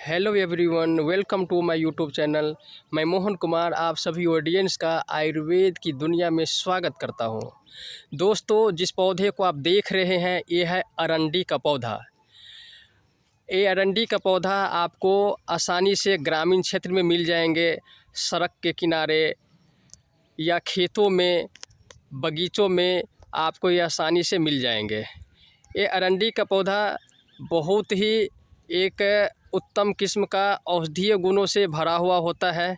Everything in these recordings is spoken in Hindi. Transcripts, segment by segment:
Hello everyone, welcome to my YouTube channel. मैं मोहन कुमार आप सभी ऑडियंस का आयुर्वेद की दुनिया में स्वागत करता हूं। दोस्तों, जिस पौधे को आप देख रहे हैं ये है अरंडी का पौधा। ये अरंडी का पौधा आपको आसानी से ग्रामीण क्षेत्र में मिल जाएंगे, सड़क के किनारे या खेतों में, बगीचों में आपको ये आसानी से मिल जाएंगे। ये अरंडी का पौधा बहुत ही एक उत्तम किस्म का औषधीय गुणों से भरा हुआ होता है।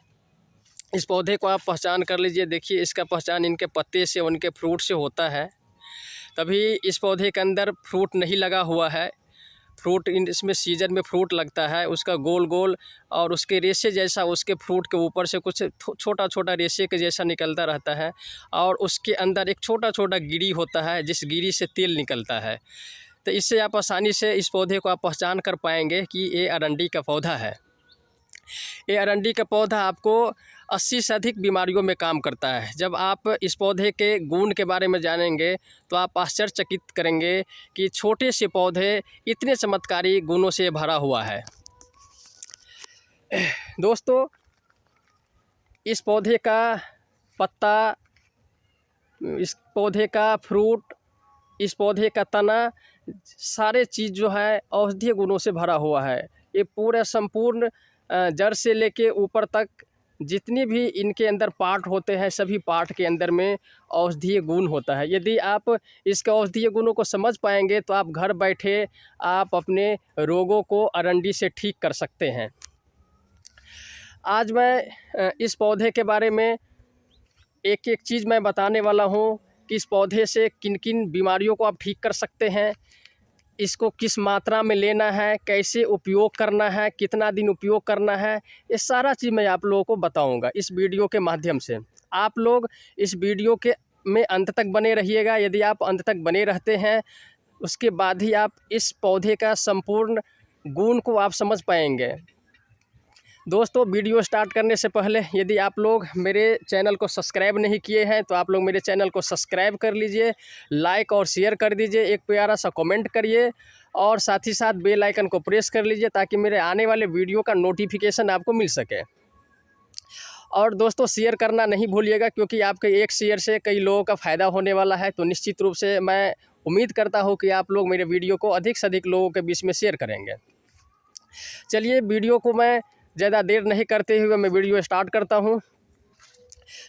इस पौधे को आप पहचान कर लीजिए। देखिए, इसका पहचान इनके पत्ते से, उनके फ्रूट से होता है। तभी इस पौधे के अंदर फ्रूट नहीं लगा हुआ है। फ्रूट इसमें सीजन में फ्रूट लगता है, उसका गोल गोल और उसके रेशे जैसा, उसके फ्रूट के ऊपर से कुछ छोटा छोटा रेशे के जैसा निकलता रहता है और उसके अंदर एक छोटा छोटा गिरी होता है, जिस गिरी से तेल निकलता है। तो इससे आप आसानी से इस पौधे को आप पहचान कर पाएंगे कि ये अरंडी का पौधा है। ये अरंडी का पौधा आपको 80 से अधिक बीमारियों में काम करता है। जब आप इस पौधे के गुण के बारे में जानेंगे तो आप आश्चर्यचकित करेंगे कि छोटे से पौधे इतने चमत्कारी गुणों से भरा हुआ है। दोस्तों, इस पौधे का पत्ता, इस पौधे का फ्रूट, इस पौधे का तना, सारे चीज़ जो है औषधीय गुणों से भरा हुआ है। ये पूरा संपूर्ण जड़ से लेके ऊपर तक जितनी भी इनके अंदर पार्ट होते हैं, सभी पार्ट के अंदर में औषधीय गुण होता है। यदि आप इसके औषधीय गुणों को समझ पाएंगे तो आप घर बैठे आप अपने रोगों को अरंडी से ठीक कर सकते हैं। आज मैं इस पौधे के बारे में एक एक चीज़ मैं बताने वाला हूँ कि इस पौधे से किन किन बीमारियों को आप ठीक कर सकते हैं, इसको किस मात्रा में लेना है, कैसे उपयोग करना है, कितना दिन उपयोग करना है, ये सारा चीज़ मैं आप लोगों को बताऊंगा इस वीडियो के माध्यम से। आप लोग इस वीडियो के में अंत तक बने रहिएगा। यदि आप अंत तक बने रहते हैं उसके बाद ही आप इस पौधे का संपूर्ण गुण को आप समझ पाएंगे। दोस्तों, वीडियो स्टार्ट करने से पहले यदि आप लोग मेरे चैनल को सब्सक्राइब नहीं किए हैं तो आप लोग मेरे चैनल को सब्सक्राइब कर लीजिए, लाइक और शेयर कर दीजिए, एक प्यारा सा कमेंट करिए और साथ ही साथ बेल आइकन को प्रेस कर लीजिए ताकि मेरे आने वाले वीडियो का नोटिफिकेशन आपको मिल सके। और दोस्तों, शेयर करना नहीं भूलिएगा क्योंकि आपके एक शेयर से कई लोगों का फ़ायदा होने वाला है। तो निश्चित रूप से मैं उम्मीद करता हूँ कि आप लोग मेरे वीडियो को अधिक से अधिक लोगों के बीच में शेयर करेंगे। चलिए, वीडियो को मैं ज़्यादा देर नहीं करते हुए मैं वीडियो स्टार्ट करता हूं।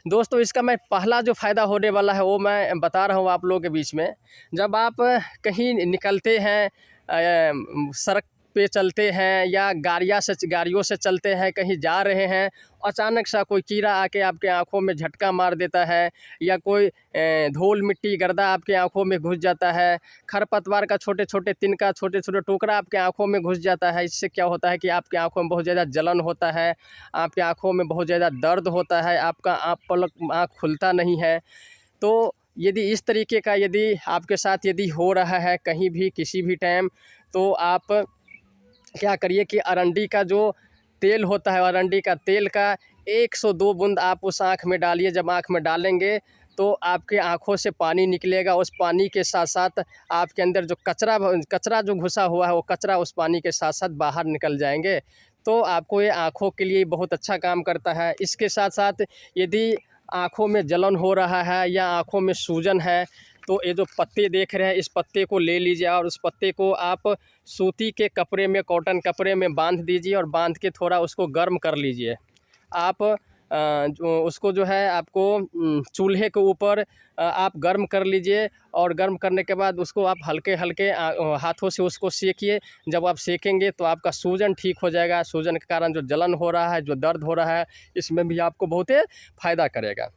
दोस्तों, इसका मैं पहला जो फ़ायदा होने वाला है वो मैं बता रहा हूं आप लोगों के बीच में। जब आप कहीं निकलते हैं, सड़क पे चलते हैं या गाड़ियों से चलते हैं, कहीं जा रहे हैं, अचानक सा कोई कीड़ा आके आपके आँखों में झटका मार देता है या कोई धूल मिट्टी गर्दा आपके आँखों में घुस जाता है, खरपतवार का छोटे छोटे तिनका, छोटे छोटे टुकड़ा आपके आँखों में घुस जाता है। इससे क्या होता है कि आपकी आँखों में बहुत ज़्यादा जलन होता है, आपकी आँखों में बहुत ज़्यादा दर्द होता है, आपका आँख खुलता नहीं है। तो यदि इस तरीके का यदि आपके साथ यदि हो रहा है कहीं भी किसी भी टाइम, तो आप क्या करिए कि अरंडी का जो तेल होता है, अरंडी का तेल का 102 बूंद आप उस आँख में डालिए। जब आँख में डालेंगे तो आपके आँखों से पानी निकलेगा। उस पानी के साथ साथ आपके अंदर जो कचरा जो घुसा हुआ है वो कचरा उस पानी के साथ साथ बाहर निकल जाएंगे। तो आपको ये आँखों के लिए बहुत अच्छा काम करता है। इसके साथ साथ यदि आँखों में जलन हो रहा है या आँखों में सूजन है तो ये जो पत्ते देख रहे हैं, इस पत्ते को ले लीजिए और उस पत्ते को आप सूती के कपड़े में, कॉटन कपड़े में बांध दीजिए और बांध के थोड़ा उसको गर्म कर लीजिए। आप उसको जो है आपको चूल्हे के ऊपर आप गर्म कर लीजिए और गर्म करने के बाद उसको आप हल्के हल्के हाथों से उसको सेकिए। जब आप सेकेंगे तो आपका सूजन ठीक हो जाएगा। सूजन के कारण जो जलन हो रहा है, जो दर्द हो रहा है, इसमें भी आपको बहुत फ़ायदा करेगा।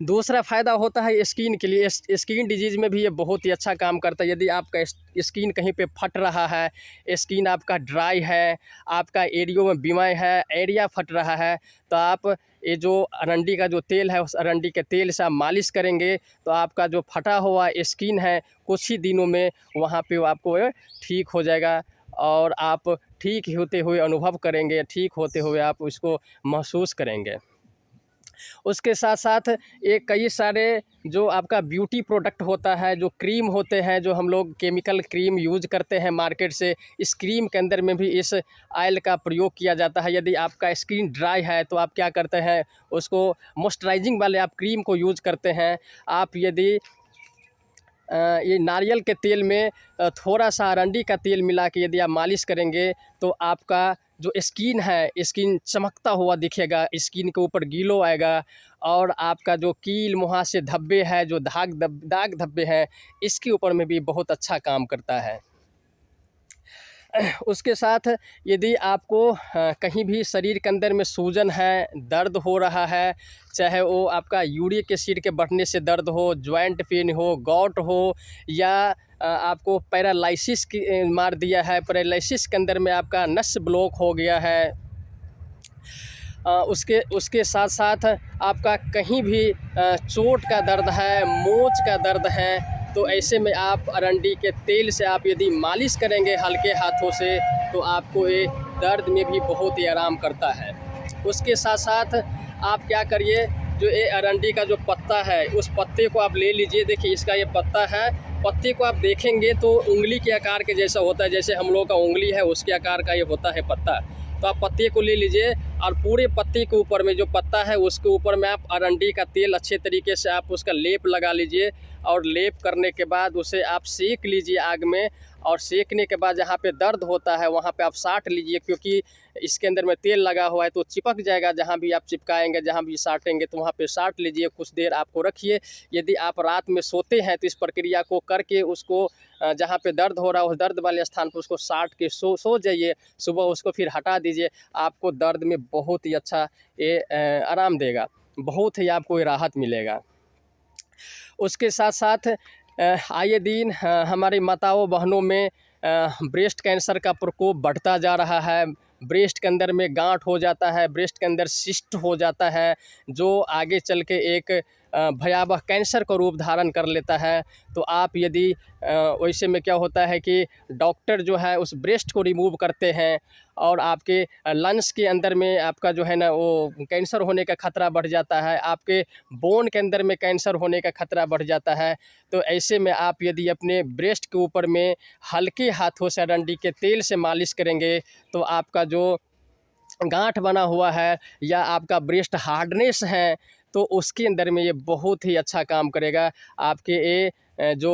दूसरा फ़ायदा होता है स्किन के लिए। स्किन डिजीज़ में भी ये बहुत ही अच्छा काम करता है। यदि आपका स्किन कहीं पे फट रहा है, स्किन आपका ड्राई है, आपका एरियो में बीमारी है, एरिया फट रहा है, तो आप ये जो अरंडी का जो तेल है, उस अरंडी के तेल से आप मालिश करेंगे तो आपका जो फटा हुआ स्किन है कुछ ही दिनों में वहाँ पे आपको ठीक हो जाएगा और आप ठीक होते हुए अनुभव करेंगे, ठीक होते हुए आप उसको महसूस करेंगे। उसके साथ साथ ये कई सारे जो आपका ब्यूटी प्रोडक्ट होता है, जो क्रीम होते हैं, जो हम लोग केमिकल क्रीम यूज़ करते हैं मार्केट से, इस क्रीम के अंदर में भी इस ऑयल का प्रयोग किया जाता है। यदि आपका स्किन ड्राई है तो आप क्या करते हैं, उसको मॉइस्चराइजिंग वाले आप क्रीम को यूज़ करते हैं। आप यदि ये नारियल के तेल में थोड़ा सा अरंडी का तेल मिला के यदि आप मालिश करेंगे तो आपका जो स्किन है, स्किन चमकता हुआ दिखेगा, स्किन के ऊपर ग्लो आएगा और आपका जो कील मुहासे धब्बे है, जो दाग धब्बे हैं, इसके ऊपर में भी बहुत अच्छा काम करता है। उसके साथ यदि आपको कहीं भी शरीर के अंदर में सूजन है, दर्द हो रहा है, चाहे वो आपका यूरिक एसिड के बढ़ने से दर्द हो, जॉइंट पेन हो, गॉट हो, या आपको पैरालिसिस की मार दिया है, पैरालिसिस के अंदर में आपका नस ब्लॉक हो गया है, उसके साथ साथ आपका कहीं भी चोट का दर्द है, मोच का दर्द है, तो ऐसे में आप अरंडी के तेल से आप यदि मालिश करेंगे हल्के हाथों से तो आपको ये दर्द में भी बहुत ही आराम करता है। उसके साथ साथ आप क्या करिए, जो ये अरंडी का जो पत्ता है उस पत्ते को आप ले लीजिए। देखिए इसका ये पत्ता है, पत्ते को आप देखेंगे तो उंगली के आकार के जैसा होता है, जैसे हम लोग का उंगली है उसके आकार का ये होता है पत्ता। तो आप पत्ते को ले लीजिए और पूरे पत्ते के ऊपर में जो पत्ता है उसके ऊपर में आप अरंडी का तेल अच्छे तरीके से आप उसका लेप लगा लीजिए और लेप करने के बाद उसे आप सेक लीजिए आग में, और सेकने के बाद जहाँ पे दर्द होता है वहाँ पे आप साट लीजिए, क्योंकि इसके अंदर में तेल लगा हुआ है तो चिपक जाएगा। जहाँ भी आप चिपकाएंगे, जहाँ भी साटेंगे तो वहाँ पे साट लीजिए, कुछ देर आपको रखिए। यदि आप रात में सोते हैं तो इस प्रक्रिया को करके उसको जहाँ पे दर्द हो रहा है उस दर्द वाले स्थान पर उसको साट के सो जाइए। सुबह उसको फिर हटा दीजिए, आपको दर्द में बहुत ही अच्छा ये आराम देगा, बहुत ही आपको राहत मिलेगा। उसके साथ साथ आए दिन हमारी माताओं बहनों में ब्रेस्ट कैंसर का प्रकोप बढ़ता जा रहा है। ब्रेस्ट के अंदर में गांठ हो जाता है, ब्रेस्ट के अंदर सिस्ट हो जाता है, जो आगे चल के एक भयावह कैंसर का रूप धारण कर लेता है। तो आप यदि वैसे में क्या होता है कि डॉक्टर जो है उस ब्रेस्ट को रिमूव करते हैं और आपके लंग्स के अंदर में आपका जो है ना वो कैंसर होने का खतरा बढ़ जाता है, आपके बोन के अंदर में कैंसर होने का खतरा बढ़ जाता है। तो ऐसे में आप यदि अपने ब्रेस्ट के ऊपर में हल्के हाथों से अरंडी के तेल से मालिश करेंगे तो आपका जो गांठ बना हुआ है या आपका ब्रेस्ट हार्डनेस है तो उसके अंदर में ये बहुत ही अच्छा काम करेगा। आपके ये जो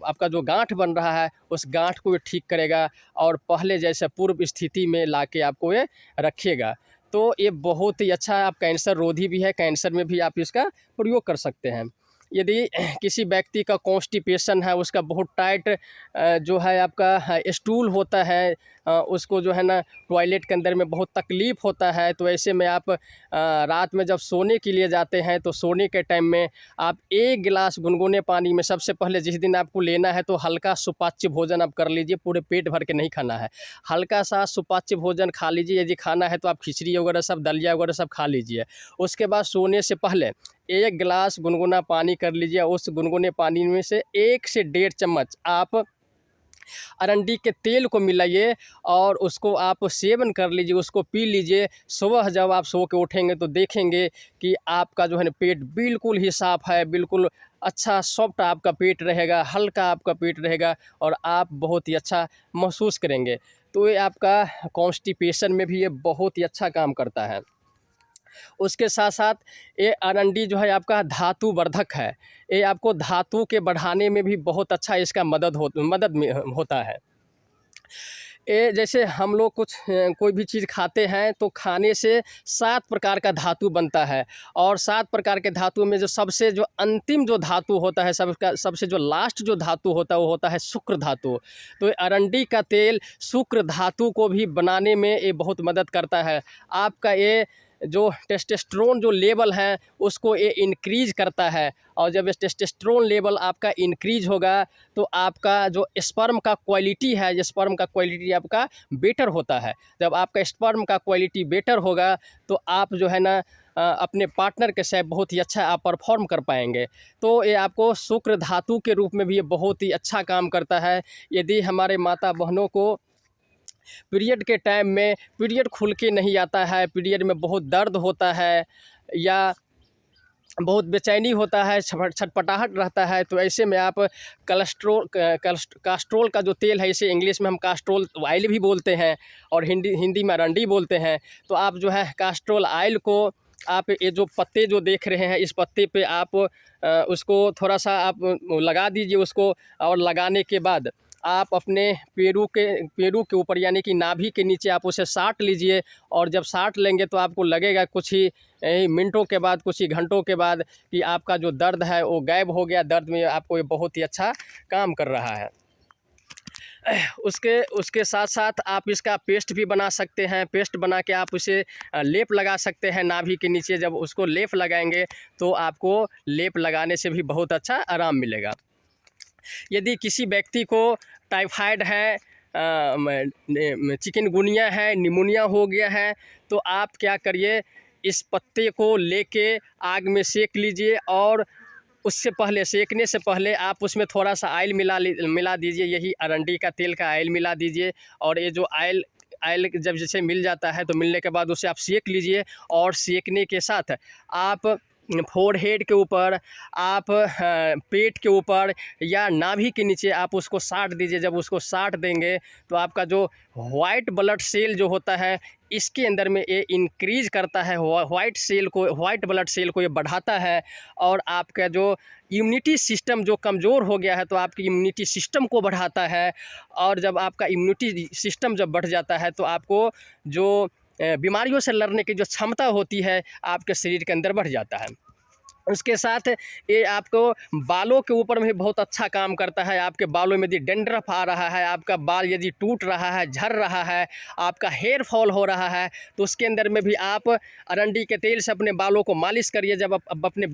आपका जो गांठ बन रहा है उस गांठ को ये ठीक करेगा और पहले जैसे पूर्व स्थिति में लाके आपको ये रखेगा। तो ये बहुत ही अच्छा, आप कैंसर रोधी भी है, कैंसर में भी आप इसका प्रयोग कर सकते हैं। यदि किसी व्यक्ति का कॉन्स्टिपेशन है, उसका बहुत टाइट जो है आपका स्टूल होता है, उसको जो है ना टॉयलेट के अंदर में बहुत तकलीफ़ होता है, तो ऐसे में आप रात में जब सोने के लिए जाते हैं तो सोने के टाइम में आप 1 गिलास गुनगुने पानी में सबसे पहले जिस दिन आपको लेना है तो हल्का सुपाच्य भोजन आप कर लीजिए, पूरे पेट भर के नहीं खाना है, हल्का सा सुपाच्य भोजन खा लीजिए। यदि खाना है तो आप खिचड़ी वगैरह सब, दलिया वगैरह सब खा लीजिए। उसके बाद सोने से पहले 1 गिलास गुनगुना पानी कर लीजिए, उस गुनगुने पानी में से 1 से 1.5 चम्मच आप अरंडी के तेल को मिलाइए और उसको आप सेवन कर लीजिए, उसको पी लीजिए। सुबह जब आप सो के उठेंगे तो देखेंगे कि आपका जो है ना पेट बिल्कुल ही साफ़ है, बिल्कुल अच्छा सॉफ्ट आपका पेट रहेगा, हल्का आपका पेट रहेगा और आप बहुत ही अच्छा महसूस करेंगे। तो ये आपका कॉन्स्टिपेशन में भी ये बहुत ही अच्छा काम करता है। उसके साथ साथ ये अरंडी जो है आपका धातु वर्धक है, ये आपको धातु के बढ़ाने में भी बहुत अच्छा इसका मदद में होता है। ये जैसे हम लोग कोई भी चीज़ खाते हैं तो खाने से 7 प्रकार का धातु बनता है और 7 प्रकार के धातु में जो सबसे जो अंतिम जो धातु होता है, सबसे जो लास्ट जो धातु होता है वो होता है शुक्र धातु। तो अरंडी का तेल शुक्र धातु को भी बनाने में ये बहुत मदद करता है। आपका ये जो टेस्टोस्टेरोन जो लेवल है उसको ये इंक्रीज करता है और जब टेस्टोस्टेरोन लेवल आपका इंक्रीज होगा तो आपका जो स्पर्म का क्वालिटी है, स्पर्म का क्वालिटी आपका बेटर होता है। जब आपका स्पर्म का क्वालिटी बेटर होगा तो आप जो है ना अपने पार्टनर के साथ बहुत ही अच्छा आप परफॉर्म कर पाएंगे। तो ये आपको शुक्र धातु के रूप में भी ये बहुत ही अच्छा काम करता है। यदि हमारे माता बहनों को पीरियड के टाइम में पीरियड खुल के नहीं आता है, पीरियड में बहुत दर्द होता है या बहुत बेचैनी होता है, छटपटाहट रहता है, तो ऐसे में आप कास्ट्रोल का जो तेल है, इसे इंग्लिश में हम कास्ट्रोल ऑयल भी बोलते हैं और हिंदी में अरंडी बोलते हैं। तो आप जो है कास्ट्रोल ऑयल को आप ये जो पत्ते जो देख रहे हैं, इस पत्ते पे आप उसको थोड़ा सा आप लगा दीजिए उसको, और लगाने के बाद आप अपने पेरू के ऊपर यानी कि नाभि के नीचे आप उसे साट लीजिए। और जब साट लेंगे तो आपको लगेगा कुछ ही मिनटों के बाद, कुछ ही घंटों के बाद कि आपका जो दर्द है वो गायब हो गया। दर्द में आपको ये बहुत ही अच्छा काम कर रहा है। उसके साथ साथ आप इसका पेस्ट भी बना सकते हैं। पेस्ट बना के आप उसे लेप लगा सकते हैं नाभि के नीचे। जब उसको लेप लगाएंगे तो आपको लेप लगाने से भी बहुत अच्छा आराम मिलेगा। यदि किसी व्यक्ति को टाइफाइड है, चिकनगुनिया है, निमोनिया हो गया है, तो आप क्या करिए, इस पत्ते को लेके आग में सेक लीजिए और उससे पहले, सेकने से पहले आप उसमें थोड़ा सा ऑयल मिला दीजिए। यही अरंडी का तेल का ऑयल मिला दीजिए। और ये जो ऑयल जब जैसे मिल जाता है तो मिलने के बाद उसे आप सेक लीजिए। और सेकने के साथ आप फोरहेड के ऊपर, आप पेट के ऊपर या नाभि के नीचे आप उसको साट दीजिए। जब उसको साट देंगे तो आपका जो वाइट ब्लड सेल जो होता है, इसके अंदर में ये इंक्रीज करता है, वाइट ब्लड सेल को ये बढ़ाता है। और आपका जो इम्यूनिटी सिस्टम जो कमज़ोर हो गया है, तो आपकी इम्यूनिटी सिस्टम को बढ़ाता है। और जब आपका इम्यूनिटी सिस्टम जब बढ़ जाता है तो आपको जो बीमारियों से लड़ने की जो क्षमता होती है आपके शरीर के अंदर बढ़ जाता है। उसके साथ ये आपको बालों के ऊपर में भी बहुत अच्छा काम करता है। आपके बालों में यदि डैंड्रफ आ रहा है, आपका बाल यदि टूट रहा है, झड़ रहा है, आपका हेयर फॉल हो रहा है, तो उसके अंदर में भी आप अरंडी के तेल से अपने बालों को मालिश करिए। जब आप अपने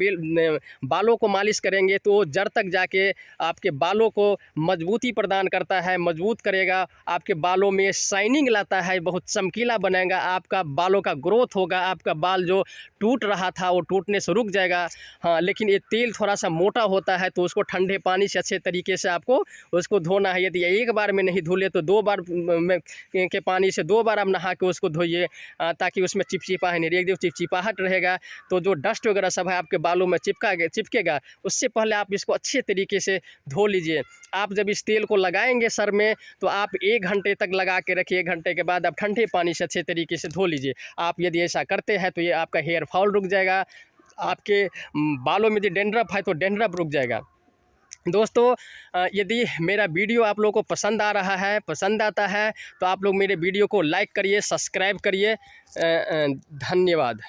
बालों को मालिश करेंगे तो जड़ तक जाके आपके बालों को मजबूती प्रदान करता है, मजबूत करेगा, आपके बालों में शाइनिंग लाता है, बहुत चमकीला बनेगा, आपका बालों का ग्रोथ होगा, आपका बाल जो टूट रहा था वो टूटने से रुक जाएगा। हाँ, लेकिन ये तेल थोड़ा सा मोटा होता है, तो उसको ठंडे पानी से अच्छे तरीके से आपको उसको धोना है। यदि एक बार में नहीं धुले तो 2 बार में के पानी से 2 बार आप नहा के उसको धोइए, ताकि उसमें चिपचिपा है नहीं, एक चिपचिपाहट रहेगा तो जो डस्ट वगैरह सब है आपके बालों में चिपकेगा। उससे पहले आप इसको अच्छे तरीके से धो लीजिए। आप जब इस तेल को लगाएंगे सर में तो आप 1 घंटे तक लगा के रखिए। 1 घंटे के बाद आप ठंडे पानी से अच्छे तरीके से धो लीजिए। आप यदि ऐसा करते हैं तो ये आपका हेयर फॉल रुक जाएगा, आपके बालों में यदि डैंड्रफ है तो डैंड्रफ रुक जाएगा। दोस्तों, यदि मेरा वीडियो आप लोगों को पसंद आ रहा है, पसंद आता है, तो आप लोग मेरे वीडियो को लाइक करिए, सब्सक्राइब करिए। धन्यवाद।